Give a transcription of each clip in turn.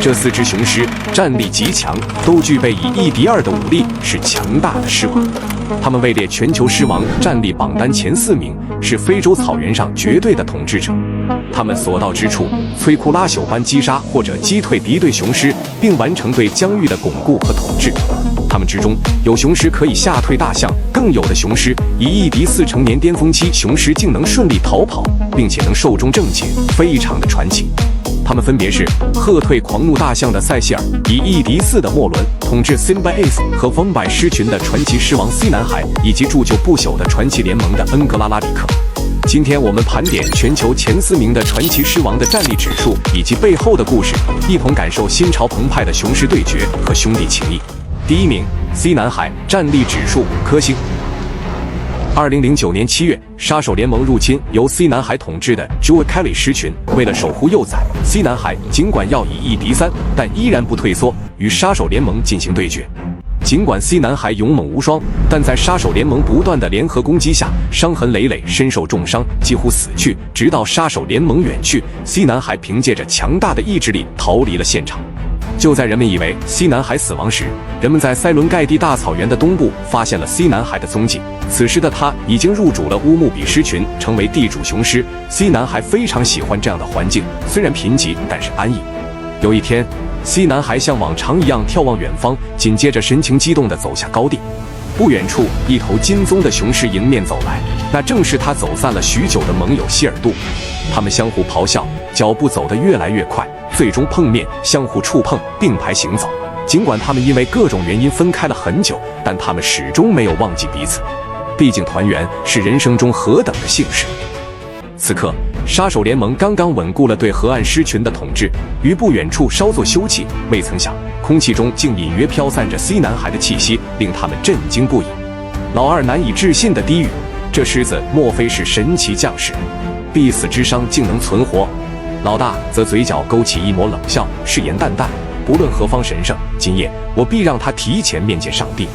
这4只雄狮战力极强，都具备以1敌2的武力，是强大的狮王。他们位列全球狮王战力榜单前4名，是非洲草原上绝对的统治者。他们所到之处，摧枯拉朽般击杀或者击退敌对雄狮，并完成对疆域的巩固和统治。他们之中有雄狮可以吓退大象，更有的雄狮以1敌4成年巅峰期雄狮竟能顺利逃跑，并且能寿终正寝，非常的传奇。他们分别是喝退狂怒大象的塞西尔，以1敌4的莫伦统治 Simba Ace 和风百狮群的传奇狮王 C 男孩，以及铸就不朽的传奇联盟的恩格拉拉里克。今天我们盘点全球前4名的传奇狮王的战力指数以及背后的故事，一同感受心潮澎湃的雄狮对决和兄弟情谊。第1名 C 男孩，战力指数5颗星。2009年7月，杀手联盟入侵由 C 男孩统治的 Joe Kelly 狮群。为了守护幼崽 ，C 男孩尽管要以1敌3，但依然不退缩，与杀手联盟进行对决。尽管 C 男孩勇猛无双，但在杀手联盟不断的联合攻击下，伤痕累累，身受重伤，几乎死去。直到杀手联盟远去 ，C 男孩凭借着强大的意志力逃离了现场。就在人们以为 C 男孩死亡时，人们在塞伦盖蒂大草原的东部发现了 C 男孩的踪迹。此时的他已经入主了乌木比狮群，成为地主雄狮。C 男孩非常喜欢这样的环境，虽然贫瘠，但是安逸。有一天 ，C 男孩像往常一样眺望远方，紧接着神情激动地走下高地。不远处，一头金棕的雄狮迎面走来，那正是他走散了许久的盟友希尔杜。他们相互咆哮，脚步走得越来越快，最终碰面，相互触碰，并排行走。尽管他们因为各种原因分开了很久，但他们始终没有忘记彼此。毕竟团圆是人生中何等的幸事。此刻，杀手联盟刚刚稳固了对河岸狮群的统治，于不远处稍作休憩。未曾想，空气中竟隐约飘散着 C 男孩的气息，令他们震惊不已。老二难以置信地低语：“这狮子莫非是神奇将士？必死之伤竟能存活？”老大则嘴角勾起一抹冷笑，誓言淡淡：“不论何方神圣，今夜我必让他提前面见上帝。”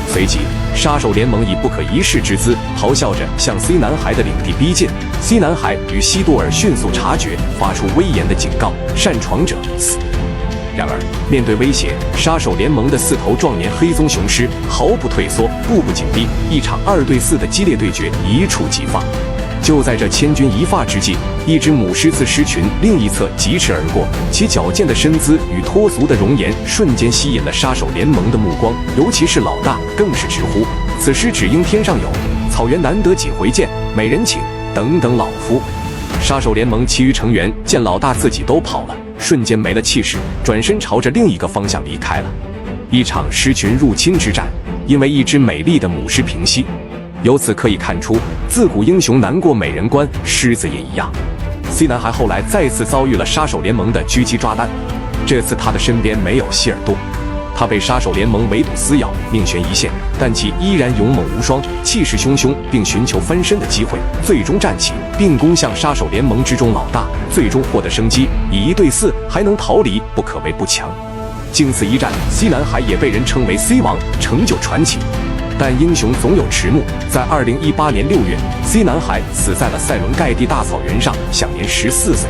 随即，杀手联盟以不可一世之姿，咆哮着向 C 男孩的领地逼近。C 男孩与西多尔迅速察觉，发出威严的警告：“擅闯者死！”然而，面对威胁，杀手联盟的4头壮年黑棕雄狮毫不退缩，步步紧逼，一场2对4的激烈对决一触即发。就在这千钧一发之际，一只母狮子狮群另一侧疾驰而过，其矫健的身姿与脱俗的容颜瞬间吸引了杀手联盟的目光，尤其是老大更是直呼：“此狮只应天上有，草原难得几回见，美人请等等老夫。”杀手联盟其余成员见老大自己都跑了，瞬间没了气势，转身朝着另一个方向离开了。一场狮群入侵之战，因为一只美丽的母狮平息。由此可以看出，自古英雄难过美人关，狮子也一样。C 男孩后来再次遭遇了杀手联盟的狙击抓单，这次他的身边没有希尔多，他被杀手联盟围堵撕咬，命悬一线，但其依然勇猛无双，气势汹汹，并寻求翻身的机会，最终站起，并攻向杀手联盟之中老大，最终获得生机，以1对4还能逃离，不可谓不强。经此一战 ，C 男孩也被人称为 C 王，成就传奇。但英雄总有迟暮，在2018年6月 ，C 男孩死在了塞伦盖蒂大草原上，享年14岁。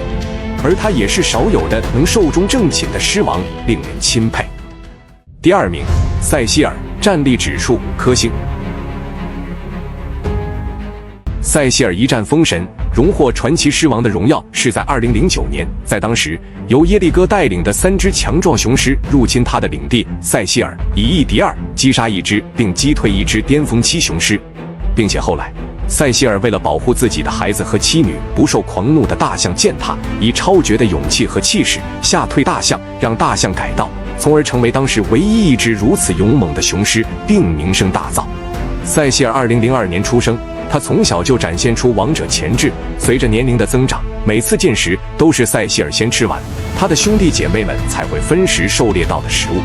而他也是少有的能寿终正寝的狮王，令人钦佩。第2名，塞西尔，战力指数5颗星。塞西尔一战封神，荣获传奇狮王的荣耀，是在2009年，在当时由耶利哥带领的3只强壮雄狮入侵他的领地，塞西尔以1敌2击杀1只，并击退1只巅峰期雄狮，并且后来塞西尔为了保护自己的孩子和妻女不受狂怒的大象践踏，以超绝的勇气和气势吓退大象，让大象改道，从而成为当时唯一一只如此勇猛的雄狮，并名声大噪。塞西尔2002年出生，他从小就展现出王者潜质，随着年龄的增长，每次进食都是塞西尔先吃完，他的兄弟姐妹们才会分食狩猎到的食物，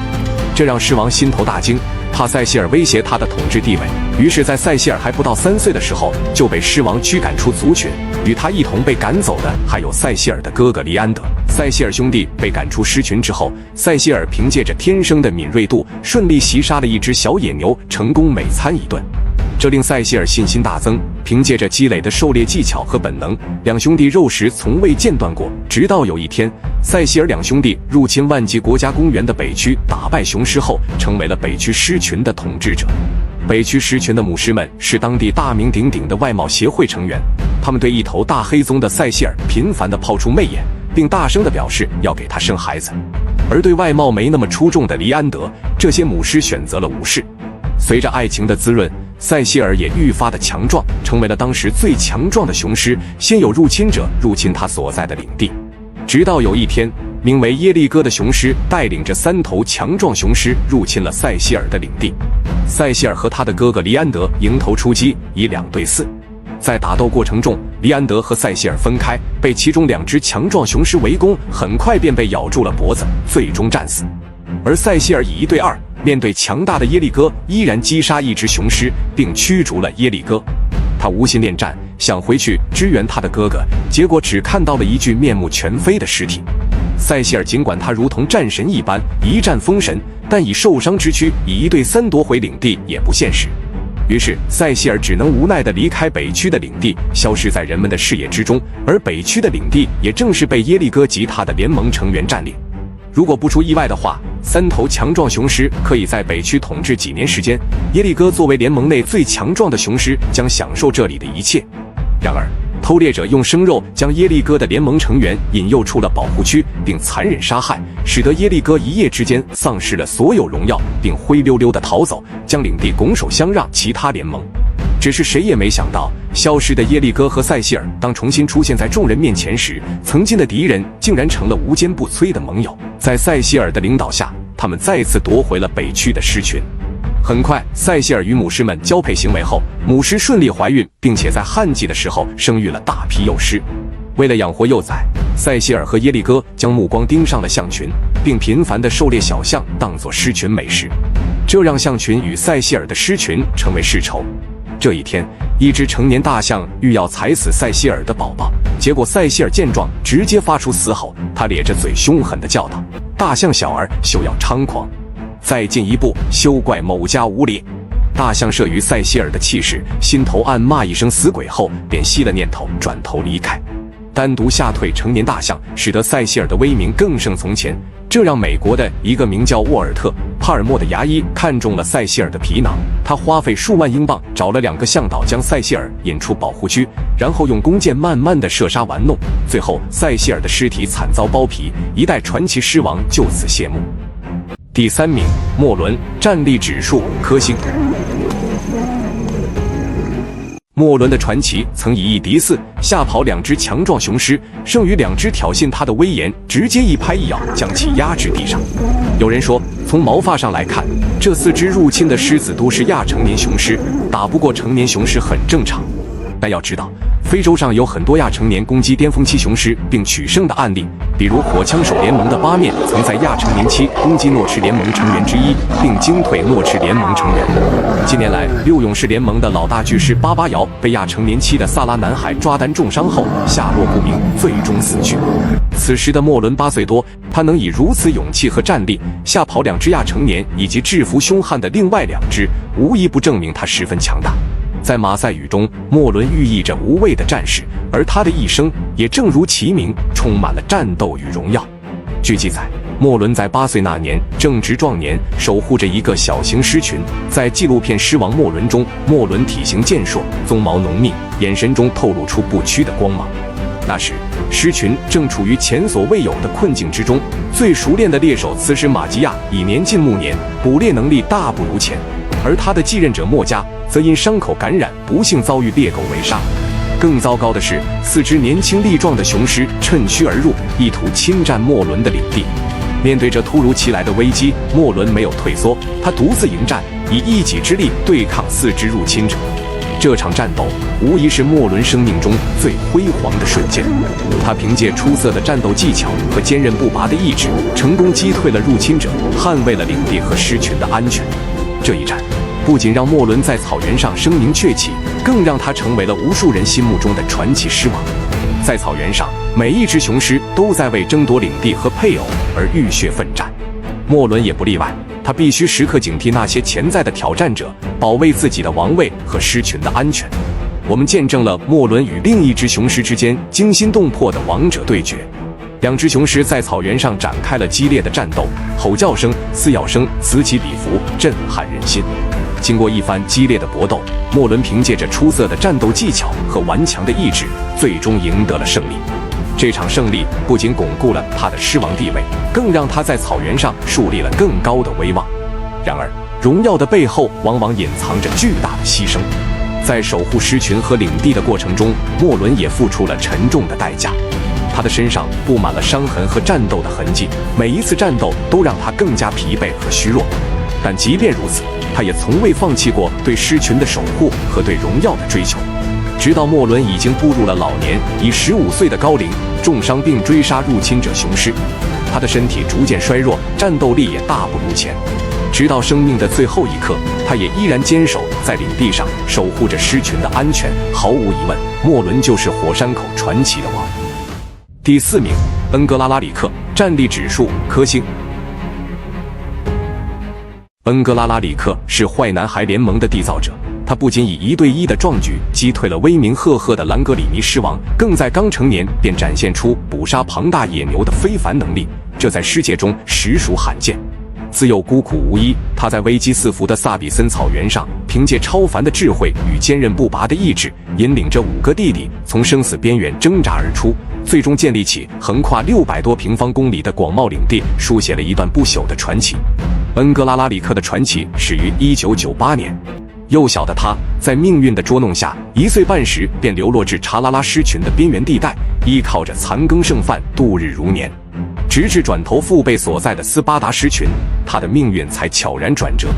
这让狮王心头大惊，怕塞西尔威胁他的统治地位，于是在塞西尔还不到3岁的时候就被狮王驱赶出族群。与他一同被赶走的还有塞西尔的哥哥黎安德。塞西尔兄弟被赶出狮群之后，塞西尔凭借着天生的敏锐度，顺利袭杀了一只小野牛，成功美餐一顿。这令塞西尔信心大增。凭借着积累的狩猎技巧和本能，两兄弟肉食从未间断过。直到有一天，塞西尔两兄弟入侵万吉国家公园的北区，打败雄狮后，成为了北区狮群的统治者。北区狮群的母狮们是当地大名鼎鼎的外贸协会成员，他们对一头大黑棕的塞西尔频繁地抛出媚眼，并大声地表示要给他生孩子。而对外貌没那么出众的黎安德，这些母狮选择了无视。随着爱情的滋润，塞西尔也愈发的强壮，成为了当时最强壮的雄狮。先有入侵者入侵他所在的领地，直到有一天，名为耶利哥的雄狮带领着3头强壮雄狮入侵了塞西尔的领地。塞西尔和他的哥哥黎安德迎头出击，以2对4。在打斗过程中，黎安德和塞西尔分开，被其中2只强壮雄狮围攻，很快便被咬住了脖子，最终战死。而塞西尔以1对2。面对强大的耶利哥，依然击杀一只雄狮，并驱逐了耶利哥。他无心恋战，想回去支援他的哥哥，结果只看到了一具面目全非的尸体。塞西尔尽管他如同战神一般一战封神，但以受伤之躯以1对3夺回领地也不现实。于是塞西尔只能无奈地离开北区的领地，消失在人们的视野之中。而北区的领地也正是被耶利哥及他的联盟成员占领。如果不出意外的话，3头强壮雄狮可以在北区统治几年时间，耶利哥作为联盟内最强壮的雄狮将享受这里的一切。然而，偷猎者用生肉将耶利哥的联盟成员引诱出了保护区，并残忍杀害，使得耶利哥一夜之间丧失了所有荣耀，并灰溜溜地逃走，将领地拱手相让其他联盟。只是谁也没想到，消失的耶利哥和塞西尔当重新出现在众人面前时，曾经的敌人竟然成了无坚不摧的盟友。在塞西尔的领导下，他们再次夺回了北区的狮群。很快，塞西尔与母狮们交配行为后，母狮顺利怀孕，并且在旱季的时候生育了大批幼狮。为了养活幼崽，塞西尔和耶利哥将目光盯上了象群，并频繁地狩猎小象当作狮群美食，这让象群与塞西尔的狮群成为世仇。这一天，一只成年大象欲要踩死塞西尔的宝宝，结果塞西尔见状直接发出嘶吼，他咧着嘴凶狠地叫道：“大象小儿休要猖狂，再进一步休怪某家无礼！”大象慑于塞西尔的气势，心头暗骂一声死鬼后，便息了念头，转头离开。单独吓退成年大象，使得塞西尔的威名更胜从前。这让美国的一个名叫沃尔特·帕尔默的牙医看中了塞西尔的皮囊，他花费数万英镑找了2个向导将塞西尔引出保护区，然后用弓箭慢慢地射杀玩弄，最后塞西尔的尸体惨遭剥皮，一代传奇狮王就此谢幕。第3名，莫伦，战力指数颗星。莫伦的传奇曾以1敌4吓跑2只强壮雄狮，剩余2只挑衅他的威严，直接一拍一咬将其压制地上。有人说，从毛发上来看，这4只入侵的狮子都是亚成年雄狮，打不过成年雄狮很正常。但要知道，非洲上有很多亚成年攻击巅峰期雄狮并取胜的案例，比如火枪手联盟的八面曾在亚成年期攻击诺赤联盟成员之一，并惊退诺赤联盟成员。近年来，六勇士联盟的老大巨狮巴巴摇被亚成年期的萨拉男孩抓单重伤后下落不明，最终死去。此时的莫伦8岁多，他能以如此勇气和战力吓跑2只亚成年以及制服凶悍的另外2只，无一不证明他十分强大。在马赛语中，莫伦寓意着无畏的战士，而他的一生也正如其名，充满了战斗与荣耀。据记载，莫伦在8岁那年正值壮年，守护着一个小型狮群。在纪录片《狮王莫伦》中，莫伦体型健硕，鬃毛浓密，眼神中透露出不屈的光芒。那时，狮群正处于前所未有的困境之中，最熟练的猎手雌狮马基亚已年近暮年，捕猎能力大不如前，而他的继任者莫加则因伤口感染，不幸遭遇猎狗围杀。更糟糕的是，4只年轻力壮的雄狮趁虚而入，意图侵占莫伦的领地。面对这突如其来的危机，莫伦没有退缩，他独自迎战，以一己之力对抗4只入侵者。这场战斗无疑是莫伦生命中最辉煌的瞬间。他凭借出色的战斗技巧和坚韧不拔的意志，成功击退了入侵者，捍卫了领地和狮群的安全。这一战不仅让莫伦在草原上声名鹊起，更让他成为了无数人心目中的传奇狮王。在草原上，每一只雄狮都在为争夺领地和配偶而浴血奋战，莫伦也不例外。他必须时刻警惕那些潜在的挑战者，保卫自己的王位和狮群的安全。我们见证了莫伦与另一只雄狮之间惊心动魄的王者对决。两只雄狮在草原上展开了激烈的战斗，吼叫声、撕咬声此起彼伏，震撼人心。经过一番激烈的搏斗，莫伦凭借着出色的战斗技巧和顽强的意志，最终赢得了胜利。这场胜利不仅巩固了他的狮王地位，更让他在草原上树立了更高的威望。然而，荣耀的背后往往隐藏着巨大的牺牲。在守护狮群和领地的过程中，莫伦也付出了沉重的代价。他的身上布满了伤痕和战斗的痕迹，每一次战斗都让他更加疲惫和虚弱。但即便如此，他也从未放弃过对狮群的守护和对荣耀的追求。直到莫伦已经步入了老年，以15岁的高龄重伤并追杀入侵者雄狮，他的身体逐渐衰弱，战斗力也大不如前。直到生命的最后一刻，他也依然坚守在领地上，守护着狮群的安全。毫无疑问，莫伦就是火山口传奇的王。第4名，恩格拉拉里克，战力指数颗星。恩格拉拉里克是坏男孩联盟的缔造者，他不仅以1对1的壮举击退了威名赫赫的兰格里尼狮王，更在刚成年便展现出捕杀庞大野牛的非凡能力，这在狮界中实属罕见。自幼孤苦无依，他在危机四伏的萨比森草原上，凭借超凡的智慧与坚韧不拔的意志，引领着5个弟弟从生死边缘挣扎而出，最终建立起横跨600多平方公里的广袤领地，书写了一段不朽的传奇。恩格拉拉里克的传奇始于1998年，幼小的他在命运的捉弄下，1岁半时便流落至查拉拉狮群的边缘地带，依靠着残羹剩饭度日如年。直至转投父辈所在的斯巴达狮群，他的命运才悄然转折。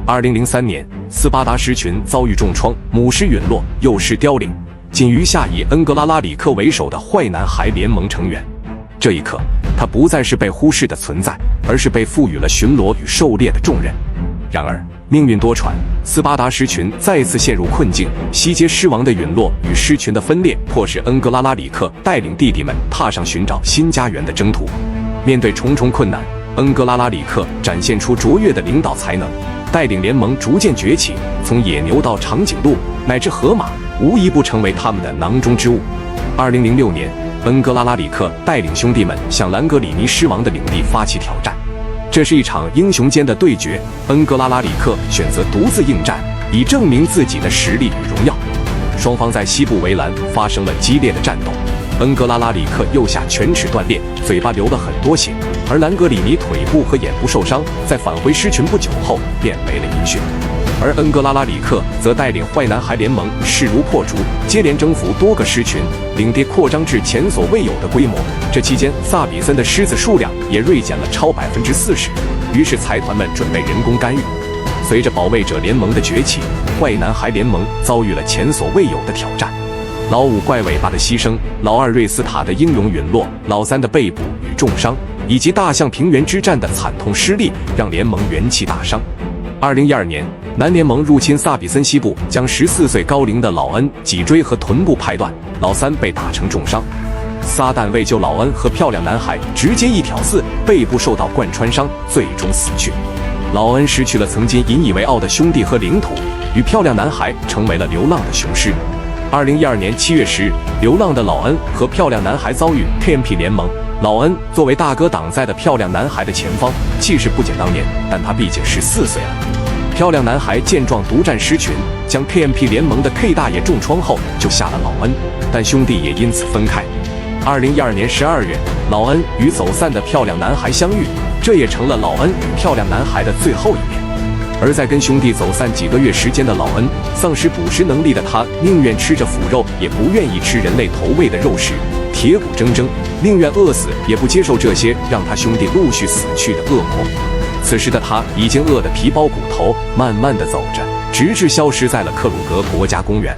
2003年，斯巴达狮群遭遇重创，母狮陨落，幼狮凋零，仅余下以恩格拉拉里克为首的坏男孩联盟成员。这一刻，他不再是被忽视的存在，而是被赋予了巡逻与狩猎的重任。然而，命运多舛，斯巴达狮群再次陷入困境，西阶狮王的陨落与狮群的分裂，迫使恩格拉拉里克带领弟弟们踏上寻找新家园的征途。面对重重困难，恩格拉拉里克展现出卓越的领导才能，带领联盟逐渐崛起，从野牛到长颈鹿乃至河马，无一不成为他们的囊中之物。2006年，恩格拉拉里克带领兄弟们向兰格里尼狮王的领地发起挑战。这是一场英雄间的对决，恩格拉拉里克选择独自应战，以证明自己的实力与荣耀。双方在西部围栏发生了激烈的战斗，恩格拉拉里克右下犬齿断裂，嘴巴流了很多血，而兰格里尼腿部和眼部受伤，在返回狮群不久后便没了音讯。而恩格拉拉里克则带领坏男孩联盟势如破竹，接连征服多个狮群，领地扩张至前所未有的规模。这期间，萨比森的狮子数量也锐减了超40%，于是财团们准备人工干预。随着保卫者联盟的崛起，坏男孩联盟遭遇了前所未有的挑战。老5怪尾巴的牺牲，老2瑞斯塔的英勇陨落，老3的被捕与重伤，以及大象平原之战的惨痛失利，让联盟元气大伤。2012年，南联盟入侵萨比森西部，将14岁高龄的老恩脊椎和臀部拍断，老3被打成重伤。撒旦为救老恩和漂亮男孩，直接一挑4，背部受到贯穿伤，最终死去。老恩失去了曾经引以为傲的兄弟和领土，与漂亮男孩成为了流浪的雄狮。2012年7月10日，流浪的老恩和漂亮男孩遭遇 KMP 联盟。老恩作为大哥挡在了漂亮男孩的前方，气势不减当年，但他毕竟14岁了。漂亮男孩见状独占狮群，将 KMP 联盟的 K 大爷重创后，就下了老恩，但兄弟也因此分开。2012年12月，老恩与走散的漂亮男孩相遇，这也成了老恩与漂亮男孩的最后一面。而在跟兄弟走散几个月时间的老恩，丧失捕食能力的他，宁愿吃着腐肉，也不愿意吃人类投喂的肉食，铁骨铮铮，宁愿饿死，也不接受这些让他兄弟陆续死去的恶魔。此时的他已经饿得皮包骨头，慢慢地走着，直至消失在了克鲁格国家公园。